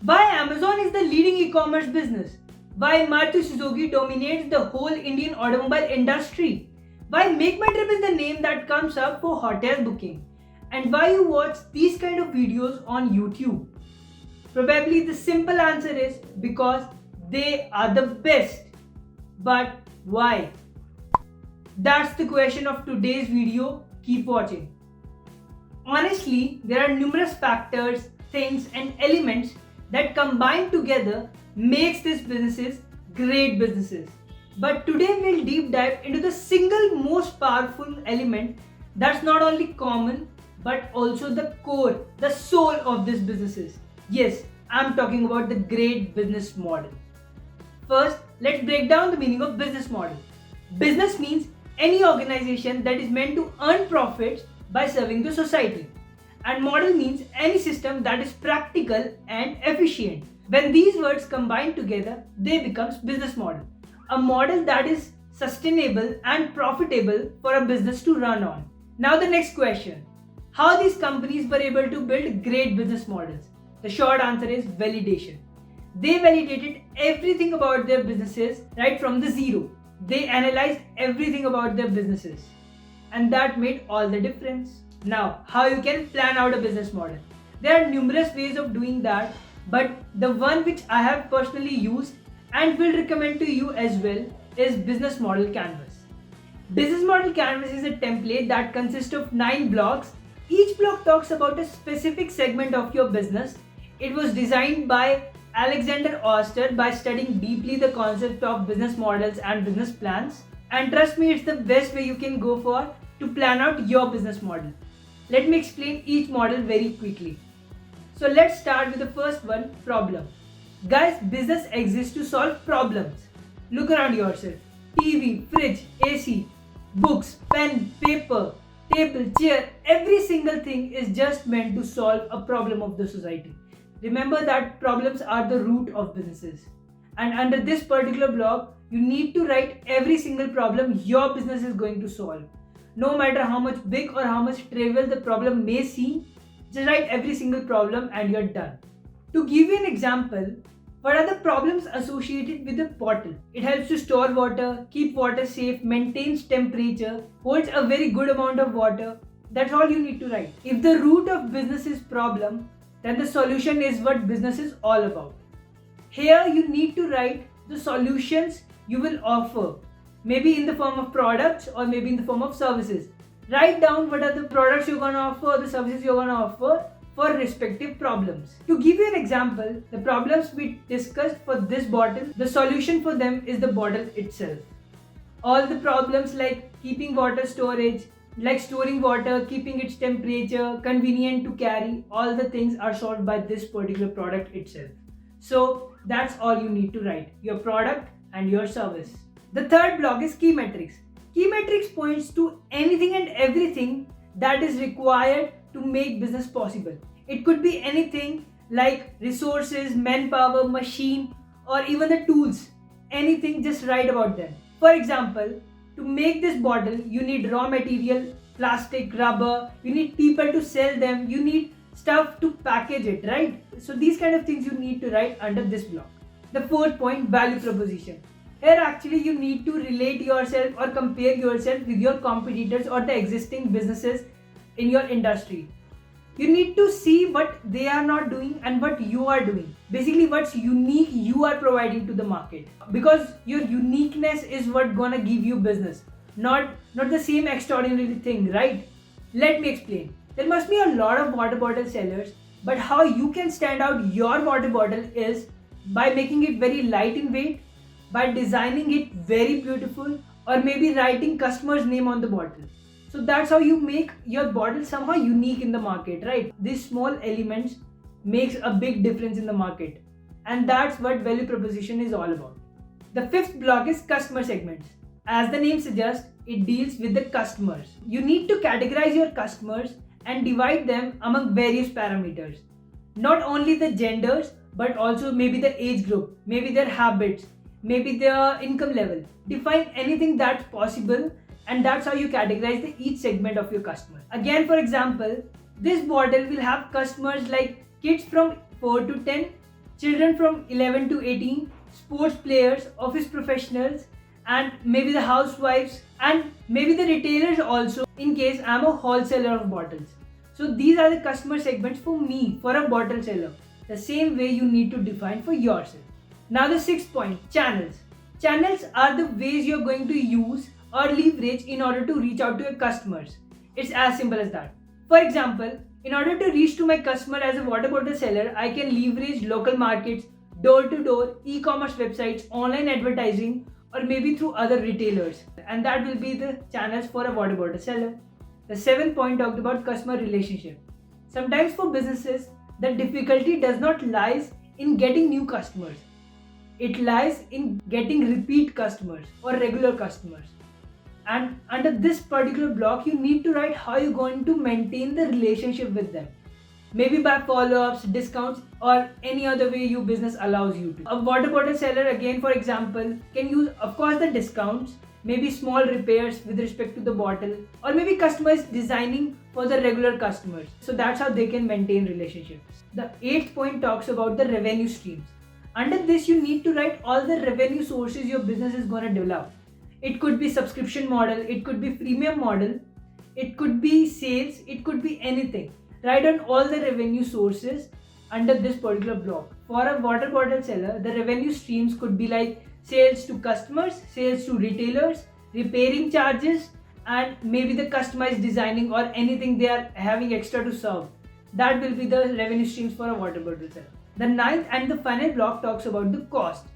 Why Amazon is the leading e-commerce business? Why Maruti Suzuki dominates the whole Indian automobile industry? Why Make My Trip is the name that comes up for hotel booking? And why you watch these kind of videos on YouTube? Probably the simple answer is because they are the best. But why? That's the question of today's video. Keep watching. Honestly, there are numerous factors, things and elements that combined together makes these businesses great businesses. But today we'll deep dive into the single most powerful element that's not only common but also the core, the soul of these businesses. Yes, I'm talking about the great business model. First, let's break down the meaning of business model. Business means any organization that is meant to earn profits by serving the society. And model means any system that is practical and efficient. When these words combine together, they become business model. A model that is sustainable and profitable for a business to run on. Now the next question. How these companies were able to build great business models? The short answer is validation. They validated everything about their businesses right from the zero. They analyzed everything about their businesses. And that made all the difference. Now, how you can plan out a business model? There are numerous ways of doing that, but the one which I have personally used and will recommend to you as well is Business Model Canvas. Business Model Canvas is a template that consists of 9 blocks. Each block talks about a specific segment of your business. It was designed by Alexander Oster by studying deeply the concept of business models and business plans. And trust me, it's the best way you can go for to plan out your business model. Let me explain each model very quickly. So let's start with the first one, problem. Guys, business exists to solve problems. Look around yourself. TV, fridge, AC, books, pen, paper, table, chair, every single thing is just meant to solve a problem of the society. Remember that problems are the root of businesses. And under this particular block, you need to write every single problem your business is going to solve. No matter how much big or how much trivial the problem may seem, just write every single problem and you're done. To give you an example, what are the problems associated with a bottle? It helps to store water, keep water safe, maintains temperature, holds a very good amount of water. That's all you need to write. If the root of business is problem, then the solution is what business is all about. Here you need to write the solutions you will offer. Maybe in the form of products or maybe in the form of services. Write down what are the products you're going to offer, the services you're going to offer for respective problems. To give you an example, the problems we discussed for this bottle, the solution for them is the bottle itself. All the problems like keeping water storage, like storing water, keeping its temperature, convenient to carry, all the things are solved by this particular product itself. So that's all you need to write, your product and your service. The third block is key metrics. Key metrics points to anything and everything that is required to make business possible. It could be anything like resources, manpower, machine, or even the tools. Anything, just write about them. For example, to make this bottle, you need raw material, plastic, rubber, you need people to sell them, you need stuff to package it, right? So these kind of things you need to write under this block. The fourth point, value proposition. Here actually you need to relate yourself or compare yourself with your competitors or the existing businesses in your industry. You need to see what they are not doing and what you are doing. Basically what's unique you are providing to the market. Because your uniqueness is what gonna give you business. Not the same extraordinary thing, right? Let me explain. There must be a lot of water bottle sellers, but how you can stand out your water bottle is by making it very light in weight, by designing it very beautiful, or maybe writing customer's name on the bottle. So that's how you make your bottle somehow unique in the market, right? These small elements makes a big difference in the market. And that's what value proposition is all about. The fifth block is customer segments. As the name suggests, it deals with the customers. You need to categorize your customers and divide them among various parameters. Not only the genders, but also maybe the age group, maybe their habits, maybe their income level. Define anything that's possible, and that's how you categorize each segment of your customer. Again, for example, this bottle will have customers like kids from 4 to 10, children from 11 to 18, sports players, office professionals, and maybe the housewives, and maybe the retailers also, in case I'm a wholesaler of bottles. So these are the customer segments for me, for a bottle seller. The same way you need to define for yourself. Now the sixth point, channels. Channels are the ways you're going to use or leverage in order to reach out to your customers. It's as simple as that. For example, in order to reach to my customer as a water bottle seller, I can leverage local markets, door-to-door, e-commerce websites, online advertising, or maybe through other retailers. And that will be the channels for a water bottle seller. The seventh point talked about customer relationship. Sometimes for businesses, the difficulty does not lies in getting new customers. It lies in getting repeat customers or regular customers. And under this particular block, you need to write how you're going to maintain the relationship with them. Maybe by follow-ups, discounts, or any other way your business allows you to. A water bottle seller, again for example, can use of course the discounts, maybe small repairs with respect to the bottle, or maybe customized designing for the regular customers. So that's how they can maintain relationships. The eighth point talks about the revenue streams. Under this, you need to write all the revenue sources your business is going to develop. It could be subscription model, it could be freemium model, it could be sales, it could be anything. Write down all the revenue sources under this particular block. For a water bottle seller, the revenue streams could be like sales to customers, sales to retailers, repairing charges, and maybe the customized designing or anything they are having extra to serve. That will be the revenue streams for a water bottle seller. The ninth and the final block talks about the cost.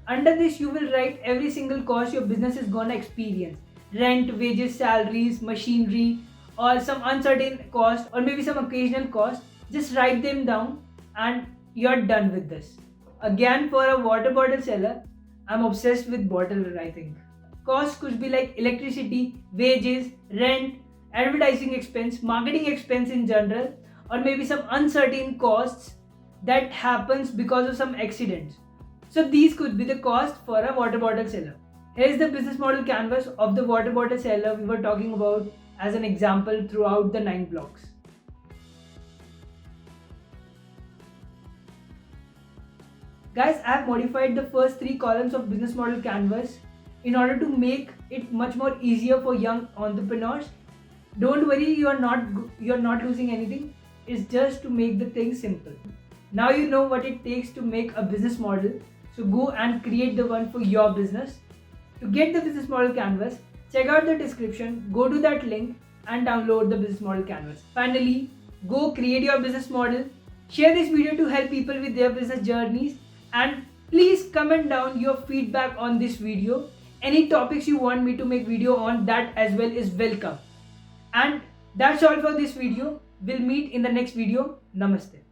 Under this, you will write every single cost your business is gonna experience. Rent, wages, salaries, machinery, or some uncertain cost, or maybe some occasional cost. Just write them down and you're done with this. Again, for a water bottle seller, I'm obsessed with bottle writing. Costs could be like electricity, wages, rent, advertising expense, marketing expense in general, or maybe some uncertain costs that happens because of some accidents. So these could be the cost for a water bottle seller. Here is the business model canvas of the water bottle seller we were talking about as an example throughout the 9 blocks. Guys, I have modified the first 3 columns of business model canvas in order to make it much more easier for young entrepreneurs. Don't worry, you're not losing anything. It's just to make the thing simple. Now you know what it takes to make a business model. So go and create the one for your business. To get the business model canvas, check out the description, go to that link and download the business model canvas. Finally, go create your business model. Share this video to help people with their business journeys, and please comment down your feedback on this video. Any topics you want me to make video on, that as well is welcome. And that's all for this video. We'll meet in the next video. Namaste.